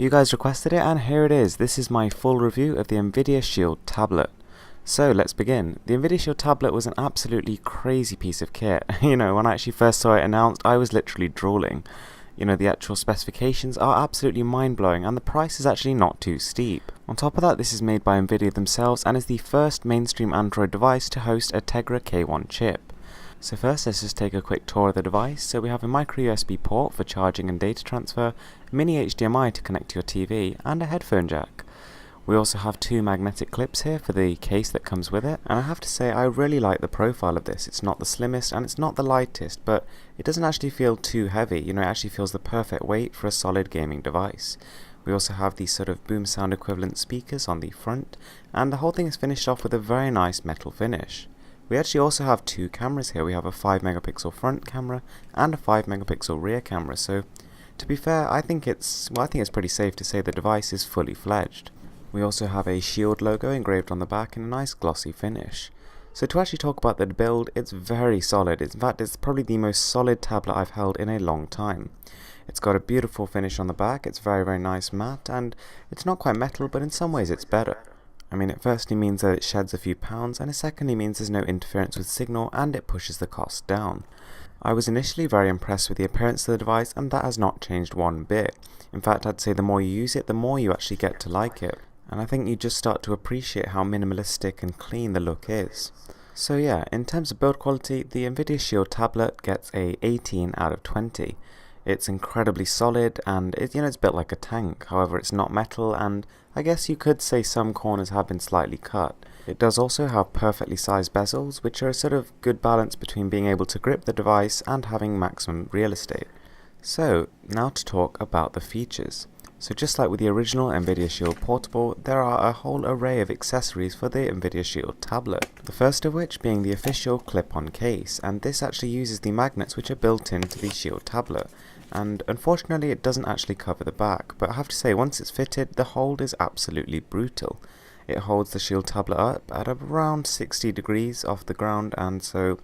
You guys requested it and here it is. This is my full review of the Nvidia Shield Tablet. So let's begin. The Nvidia Shield Tablet was an absolutely crazy piece of kit. When I actually first saw it announced, I was literally drooling. The actual specifications are absolutely mind-blowing and the price is actually not too steep. On top of that, this is made by Nvidia themselves and is the first mainstream Android device to host a Tegra K1 chip. So first, let's just take a quick tour of the device. So we have a micro USB port for charging and data transfer, mini HDMI to connect to your TV, and a headphone jack. We also have two magnetic clips here for the case that comes with it, and I have to say I really like the profile of this. It's not the slimmest and it's not the lightest, but it doesn't actually feel too heavy. It actually feels the perfect weight for a solid gaming device. We also have these sort of boom sound equivalent speakers on the front, and the whole thing is finished off with a very nice metal finish. We actually also have two cameras here. We have a 5 megapixel front camera and a 5 megapixel rear camera, so to be fair, I think it's pretty safe to say the device is fully fledged. We also have a Shield logo engraved on the back in a nice glossy finish. So to actually talk about the build, it's very solid. In fact, it's probably the most solid tablet I've held in a long time. It's got a beautiful finish on the back, it's very nice matte, and it's not quite metal, but in some ways it's better. It firstly means that it sheds a few pounds, and it secondly means there's no interference with signal, and it pushes the cost down. I was initially very impressed with the appearance of the device, and that has not changed one bit. In fact, I'd say the more you use it, the more you actually get to like it. And I think you just start to appreciate how minimalistic and clean the look is. So yeah, in terms of build quality, the Nvidia Shield Tablet gets a 18 out of 20. It's incredibly solid and it's built like a tank. However, it's not metal, and I guess you could say some corners have been slightly cut. It does also have perfectly sized bezels, which are a sort of good balance between being able to grip the device and having maximum real estate. So now to talk about the features. So just like with the original Nvidia Shield Portable, there are a whole array of accessories for the Nvidia Shield Tablet. The first of which being the official clip-on case, and this actually uses the magnets which are built into the Shield Tablet. And unfortunately it doesn't actually cover the back, but I have to say once it's fitted, the hold is absolutely brutal. It holds the Shield Tablet up at around 60 degrees off the ground, and so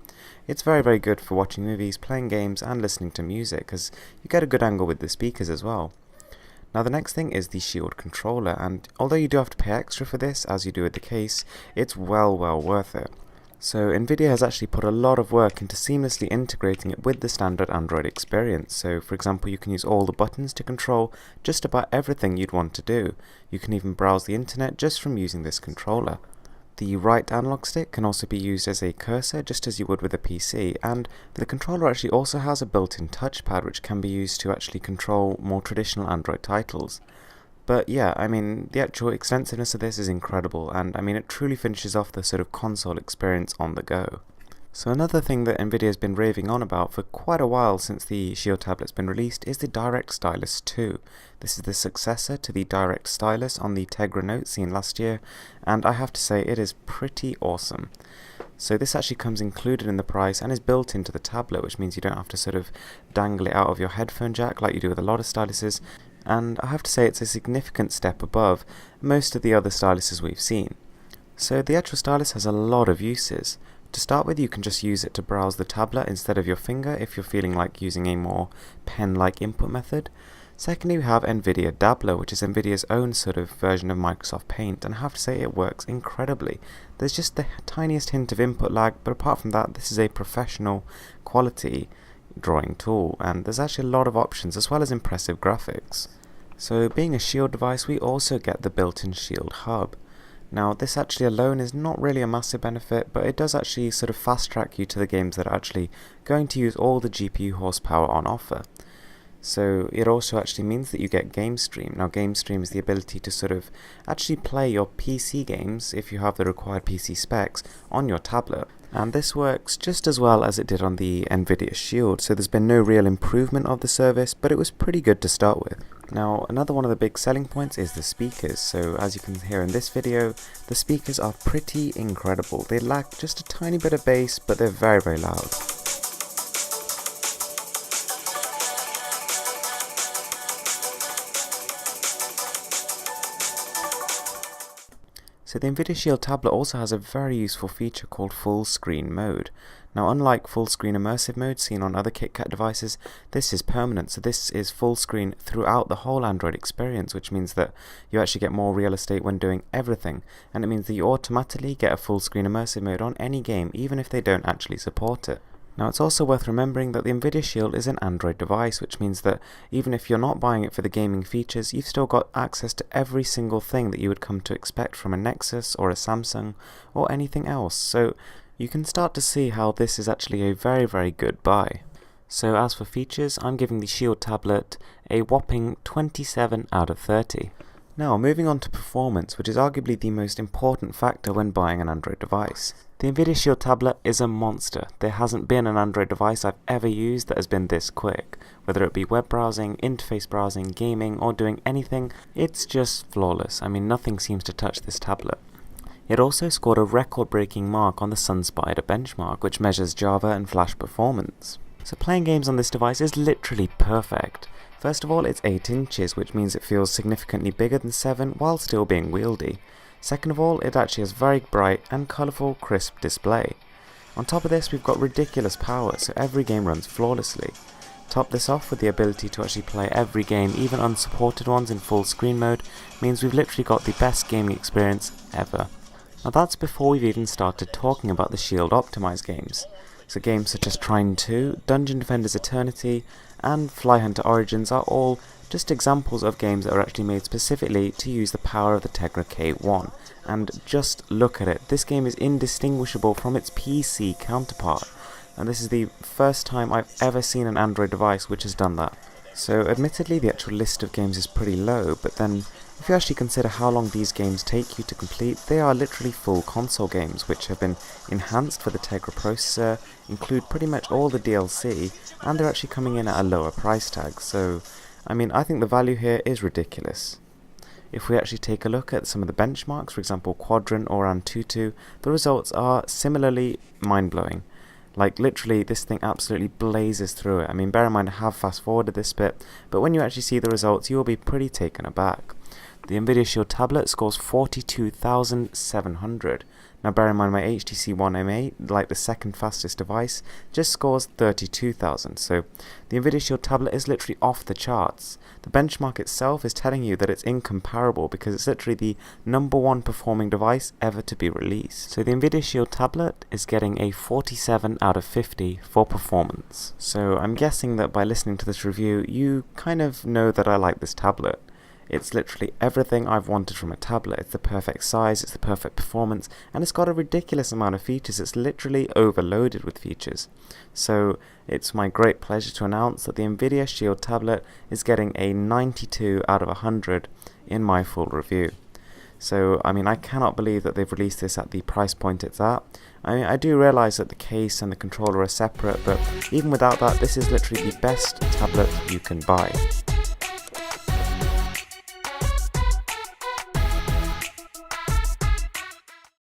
it's very good for watching movies, playing games and listening to music, because you get a good angle with the speakers as well. Now the next thing is the Shield controller, and although you do have to pay extra for this, as you do with the case, it's well worth it. So Nvidia has actually put a lot of work into seamlessly integrating it with the standard Android experience. So for example, you can use all the buttons to control just about everything you'd want to do. You can even browse the internet just from using this controller. The right analog stick can also be used as a cursor, just as you would with a PC, and the controller actually also has a built-in touchpad which can be used to actually control more traditional Android titles. But yeah, the actual extensiveness of this is incredible, and it truly finishes off the sort of console experience on the go. So another thing that Nvidia has been raving on about for quite a while since the Shield Tablet's been released is the Direct Stylus 2. This is the successor to the Direct Stylus on the Tegra Note seen last year, and I have to say it is pretty awesome. So this actually comes included in the price and is built into the tablet, which means you don't have to sort of dangle it out of your headphone jack like you do with a lot of styluses, and I have to say it's a significant step above most of the other styluses we've seen. So the actual stylus has a lot of uses. To start with, you can just use it to browse the tablet instead of your finger if you're feeling like using a more pen-like input method. Secondly, we have Nvidia Dabbler, which is Nvidia's own sort of version of Microsoft Paint, and I have to say it works incredibly. There's just the tiniest hint of input lag, but apart from that, this is a professional quality drawing tool, and there's actually a lot of options as well as impressive graphics. So being a Shield device, we also get the built-in Shield hub. Now this actually alone is not really a massive benefit, but it does actually sort of fast track you to the games that are actually going to use all the GPU horsepower on offer. So it also actually means that you get Game Stream. Now Game Stream is the ability to sort of actually play your PC games, if you have the required PC specs, on your tablet. And this works just as well as it did on the Nvidia Shield, so there's been no real improvement of the service, but it was pretty good to start with. Now another one of the big selling points is the speakers. So as you can hear in this video, the speakers are pretty incredible. They lack just a tiny bit of bass, but they're very loud. So the Nvidia Shield Tablet also has a very useful feature called full screen mode. Now, unlike full screen immersive mode seen on other KitKat devices, this is permanent, so this is full screen throughout the whole Android experience, which means that you actually get more real estate when doing everything, and it means that you automatically get a full screen immersive mode on any game, even if they don't actually support it. Now, it's also worth remembering that the Nvidia Shield is an Android device, which means that even if you're not buying it for the gaming features, you've still got access to every single thing that you would come to expect from a Nexus or a Samsung or anything else, so you can start to see how this is actually a very, very good buy. So as for features, I'm giving the Shield Tablet a whopping 27 out of 30. Now, moving on to performance, which is arguably the most important factor when buying an Android device. The Nvidia Shield Tablet is a monster. There hasn't been an Android device I've ever used that has been this quick. Whether it be web browsing, interface browsing, gaming, or doing anything, it's just flawless. I mean, nothing seems to touch this tablet. It also scored a record-breaking mark on the SunSpider benchmark, which measures Java and Flash performance. So playing games on this device is literally perfect. First of all, it's 8 inches, which means it feels significantly bigger than 7 while still being wieldy. Second of all, it actually has very bright and colourful, crisp display. On top of this, we've got ridiculous power, so every game runs flawlessly. Top this off with the ability to actually play every game, even unsupported ones, in full screen mode, means we've literally got the best gaming experience ever. Now that's before we've even started talking about the Shield optimized games. So games such as Trine 2, Dungeon Defender's Eternity, and Fly Hunter Origins are all just examples of games that are actually made specifically to use the power of the Tegra K1. And just look at it, this game is indistinguishable from its PC counterpart. And this is the first time I've ever seen an Android device which has done that. So admittedly the actual list of games is pretty low, but then if you actually consider how long these games take you to complete, they are literally full console games which have been enhanced for the Tegra processor, include pretty much all the DLC, and they're actually coming in at a lower price tag. So, I mean, I think the value here is ridiculous. If we actually take a look at some of the benchmarks, for example Quadrant or Antutu, the results are similarly mind-blowing. Like, literally, this thing absolutely blazes through it. I mean, bear in mind I have fast-forwarded this bit, but when you actually see the results, you will be pretty taken aback. The Nvidia Shield Tablet scores 42,700. Now bear in mind my HTC One M8, like the second fastest device, just scores 32,000, so the Nvidia Shield Tablet is literally off the charts. The benchmark itself is telling you that it's incomparable because it's literally the #1 performing device ever to be released. So the Nvidia Shield Tablet is getting a 47 out of 50 for performance. So I'm guessing that by listening to this review, you kind of know that I like this tablet. It's literally everything I've wanted from a tablet. It's the perfect size, it's the perfect performance, and it's got a ridiculous amount of features. It's literally overloaded with features. So it's my great pleasure to announce that the Nvidia Shield Tablet is getting a 92 out of 100 in my full review. So, I mean, I cannot believe that they've released this at the price point it's at. I mean, I do realise that the case and the controller are separate, but even without that, this is literally the best tablet you can buy.